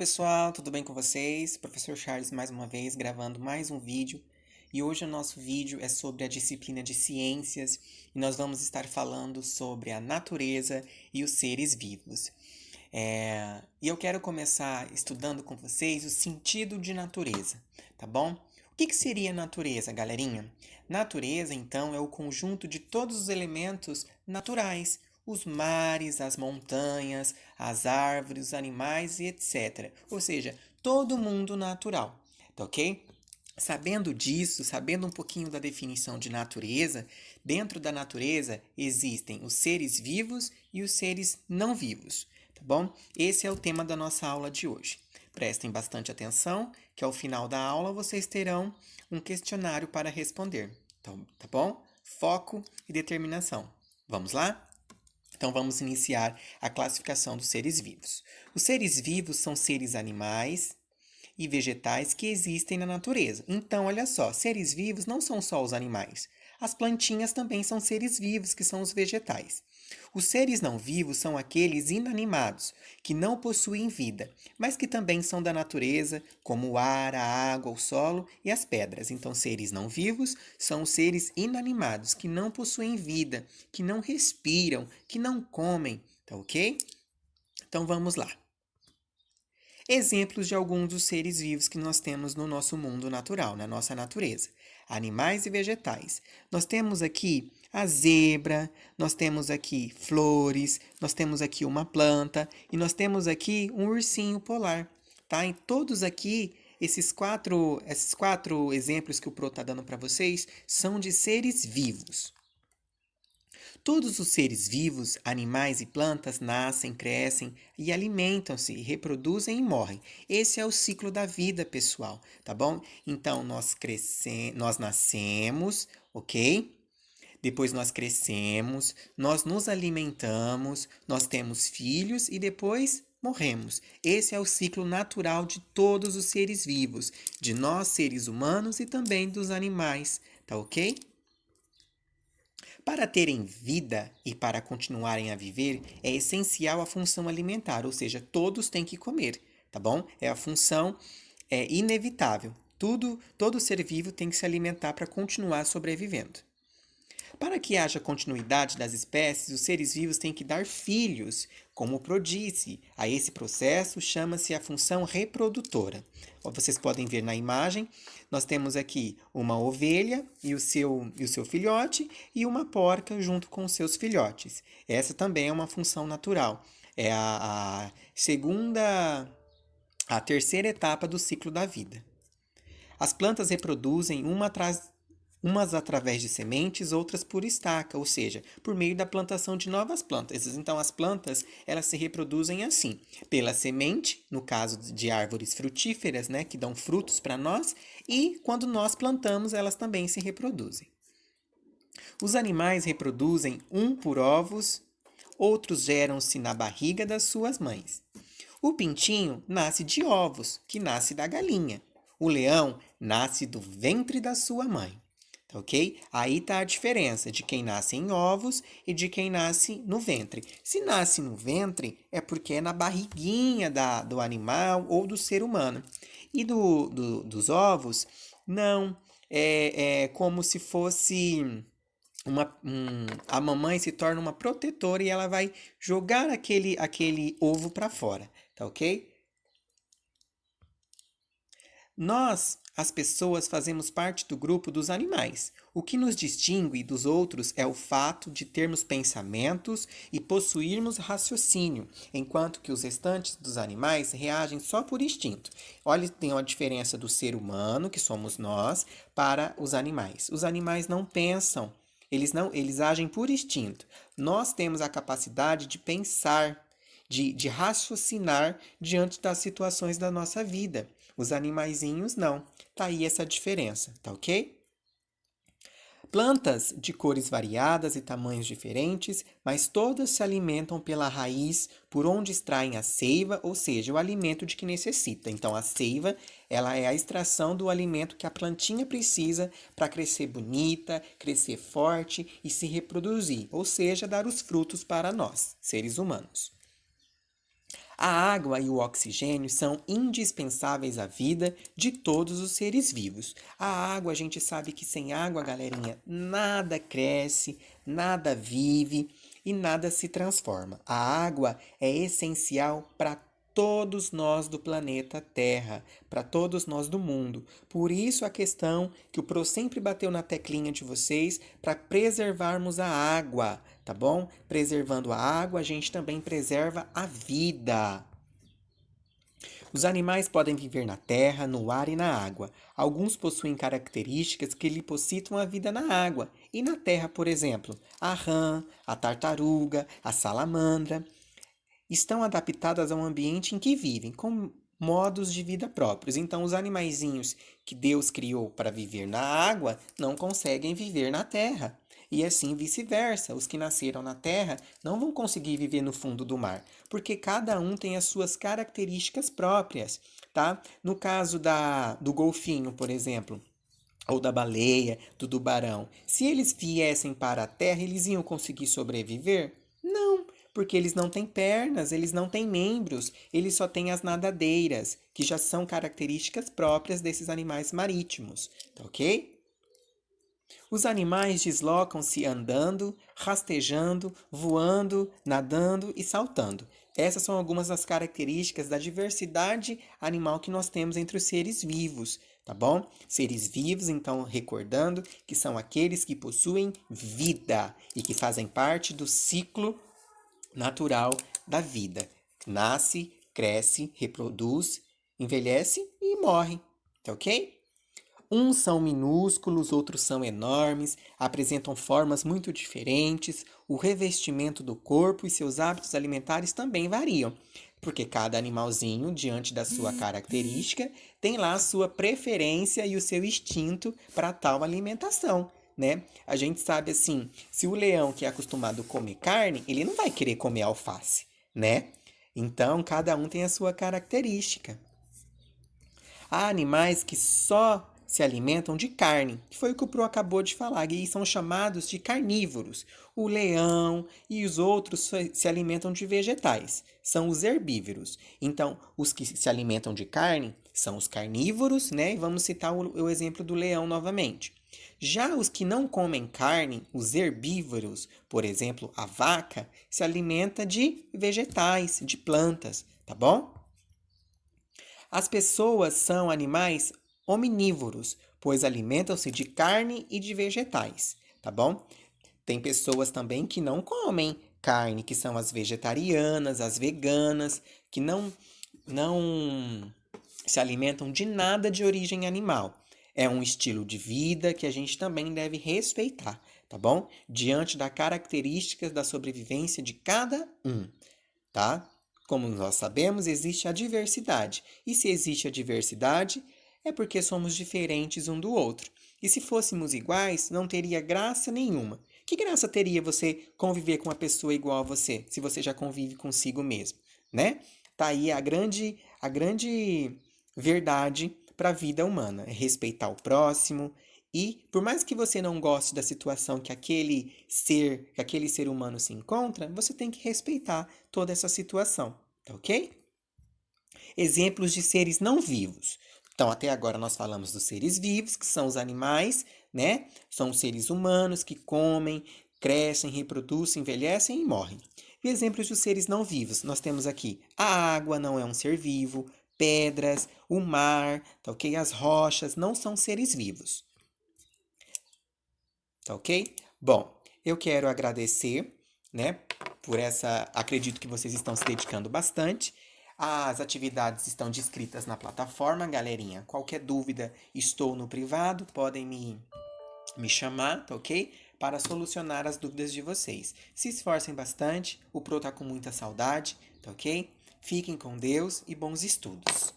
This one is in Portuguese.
Pessoal, tudo bem com vocês? Professor Charles mais uma vez gravando mais um vídeo. E hoje o nosso vídeo é sobre a disciplina de ciências e nós vamos estar falando sobre a natureza e os seres vivos. E eu quero começar estudando com vocês o sentido de natureza, tá bom? O que seria natureza, galerinha? Natureza, então, é o conjunto de todos os elementos naturais, os mares, as montanhas, as árvores, os animais e etc. Ou seja, todo mundo natural, tá ok? Sabendo disso, sabendo um pouquinho da definição de natureza, dentro da natureza existem os seres vivos e os seres não vivos, tá bom? Esse é o tema da nossa aula de hoje. Prestem bastante atenção, que ao final da aula vocês terão um questionário para responder, então, tá bom? Foco e determinação. Vamos lá? Então vamos iniciar a classificação dos seres vivos. Os seres vivos são seres animais e vegetais que existem na natureza. Então, olha só, seres vivos não são só os animais. As plantinhas também são seres vivos, que são os vegetais. Os seres não vivos são aqueles inanimados, que não possuem vida, mas que também são da natureza, como o ar, a água, o solo e as pedras. Então, seres não vivos são os seres inanimados, que não possuem vida, que não respiram, que não comem, tá ok? Então, vamos lá. Exemplos de alguns dos seres vivos que nós temos no nosso mundo natural, na nossa natureza. Animais e vegetais. Nós temos aqui a zebra, nós temos aqui flores, nós temos aqui uma planta e nós temos aqui um ursinho polar. Tá? Em todos aqui, esses quatro exemplos que o Pro está dando para vocês são de seres vivos. Todos os seres vivos, animais e plantas, nascem, crescem e alimentam-se, reproduzem e morrem. Esse é o ciclo da vida, pessoal, tá bom? Então, nós nascemos, ok? Depois nós crescemos, nós nos alimentamos, nós temos filhos e depois morremos. Esse é o ciclo natural de todos os seres vivos, de nós, seres humanos e também dos animais, tá ok? Para terem vida e para continuarem a viver, é essencial a função alimentar, ou seja, todos têm que comer, tá bom? É a função inevitável. Todo ser vivo tem que se alimentar para continuar sobrevivendo. Para que haja continuidade das espécies, os seres vivos têm que dar filhos, como o Pro disse. A esse processo chama-se a função reprodutora. Vocês podem ver na imagem, nós temos aqui uma ovelha e o seu filhote e uma porca junto com os seus filhotes. Essa também é uma função natural. É a terceira etapa do ciclo da vida. As plantas reproduzem umas através de sementes, outras por estaca, ou seja, por meio da plantação de novas plantas. Então, as plantas elas se reproduzem assim, pela semente, no caso de árvores frutíferas, né, que dão frutos para nós, e quando nós plantamos, elas também se reproduzem. Os animais reproduzem por ovos, outros geram-se na barriga das suas mães. O pintinho nasce de ovos, que nasce da galinha. O leão nasce do ventre da sua mãe. Tá ok? Aí está a diferença de quem nasce em ovos e de quem nasce no ventre. Se nasce no ventre, é porque é na barriguinha do animal ou do ser humano. E dos ovos, não. É como se fosse a mamãe se torna uma protetora e ela vai jogar aquele ovo para fora, tá ok? Nós, as pessoas, fazemos parte do grupo dos animais. O que nos distingue dos outros é o fato de termos pensamentos e possuirmos raciocínio, enquanto que os restantes dos animais reagem só por instinto. Olha, tem a diferença do ser humano, que somos nós, para os animais. Os animais não pensam, eles agem por instinto. Nós temos a capacidade de pensar, de raciocinar diante das situações da nossa vida. Os animaizinhos não. Tá aí essa diferença, tá ok? Plantas de cores variadas e tamanhos diferentes, mas todas se alimentam pela raiz, por onde extraem a seiva, ou seja, o alimento de que necessita. Então, a seiva, ela é a extração do alimento que a plantinha precisa para crescer bonita, crescer forte e se reproduzir, ou seja, dar os frutos para nós, seres humanos. A água e o oxigênio são indispensáveis à vida de todos os seres vivos. A água, a gente sabe que sem água, galerinha, nada cresce, nada vive e nada se transforma. A água é essencial para todos nós do planeta Terra, para todos nós do mundo. Por isso a questão que o Pro sempre bateu na teclinha de vocês para preservarmos a água, tá bom? Preservando a água, a gente também preserva a vida. Os animais podem viver na terra, no ar e na água. Alguns possuem características que lhe possibilitam a vida na água e na terra, por exemplo, a rã, a tartaruga, a salamandra estão adaptadas ao ambiente em que vivem, com modos de vida próprios. Então, os animaizinhos que Deus criou para viver na água não conseguem viver na terra. E assim vice-versa. Os que nasceram na terra não vão conseguir viver no fundo do mar, porque cada um tem as suas características próprias, tá? No caso do golfinho, por exemplo, ou da baleia, do tubarão, se eles viessem para a terra, eles iam conseguir sobreviver? Não, porque eles não têm pernas, eles não têm membros, eles só têm as nadadeiras, que já são características próprias desses animais marítimos, tá ok? Os animais deslocam-se andando, rastejando, voando, nadando e saltando. Essas são algumas das características da diversidade animal que nós temos entre os seres vivos, tá bom? Seres vivos, então, recordando que são aqueles que possuem vida e que fazem parte do ciclo natural da vida. Nasce, cresce, reproduz, envelhece e morre, tá ok? Uns são minúsculos, outros são enormes, apresentam formas muito diferentes, o revestimento do corpo e seus hábitos alimentares também variam, porque cada animalzinho, diante da sua característica, tem lá a sua preferência e o seu instinto para tal alimentação, né? A gente sabe assim, se o leão que é acostumado a comer carne, ele não vai querer comer alface, né? Então, cada um tem a sua característica. Há animais que só se alimentam de carne, que foi o que o Pro acabou de falar, e são chamados de carnívoros. O leão e os outros se alimentam de vegetais, são os herbívoros. Então, os que se alimentam de carne são os carnívoros, né? E vamos citar o exemplo do leão novamente. Já os que não comem carne, os herbívoros, por exemplo, a vaca, se alimenta de vegetais, de plantas, tá bom? As pessoas são animais omnívoros, pois alimentam-se de carne e de vegetais, tá bom? Tem pessoas também que não comem carne, que são as vegetarianas, as veganas, que não se alimentam de nada de origem animal. É um estilo de vida que a gente também deve respeitar, tá bom? Diante das características da sobrevivência de cada um, tá? Como nós sabemos, existe a diversidade. E se existe a diversidade, é porque somos diferentes um do outro. E se fôssemos iguais, não teria graça nenhuma. Que graça teria você conviver com uma pessoa igual a você, se você já convive consigo mesmo, né? Tá aí a grande verdade para a vida humana, é respeitar o próximo e por mais que você não goste da situação que aquele ser humano se encontra, você tem que respeitar toda essa situação, tá ok? Exemplos de seres não vivos. Então, até agora nós falamos dos seres vivos, que são os animais, né? São os seres humanos que comem, crescem, reproduzem, envelhecem e morrem. E exemplos dos seres não vivos, nós temos aqui a água não é um ser vivo, pedras, o mar, tá ok? As rochas não são seres vivos, tá ok? Bom, eu quero agradecer, né, por essa. Acredito que vocês estão se dedicando bastante. As atividades estão descritas na plataforma, galerinha. Qualquer dúvida, estou no privado, podem me chamar, tá ok? Para solucionar as dúvidas de vocês. Se esforcem bastante, o Pro tá com muita saudade, tá ok? Fiquem com Deus e bons estudos.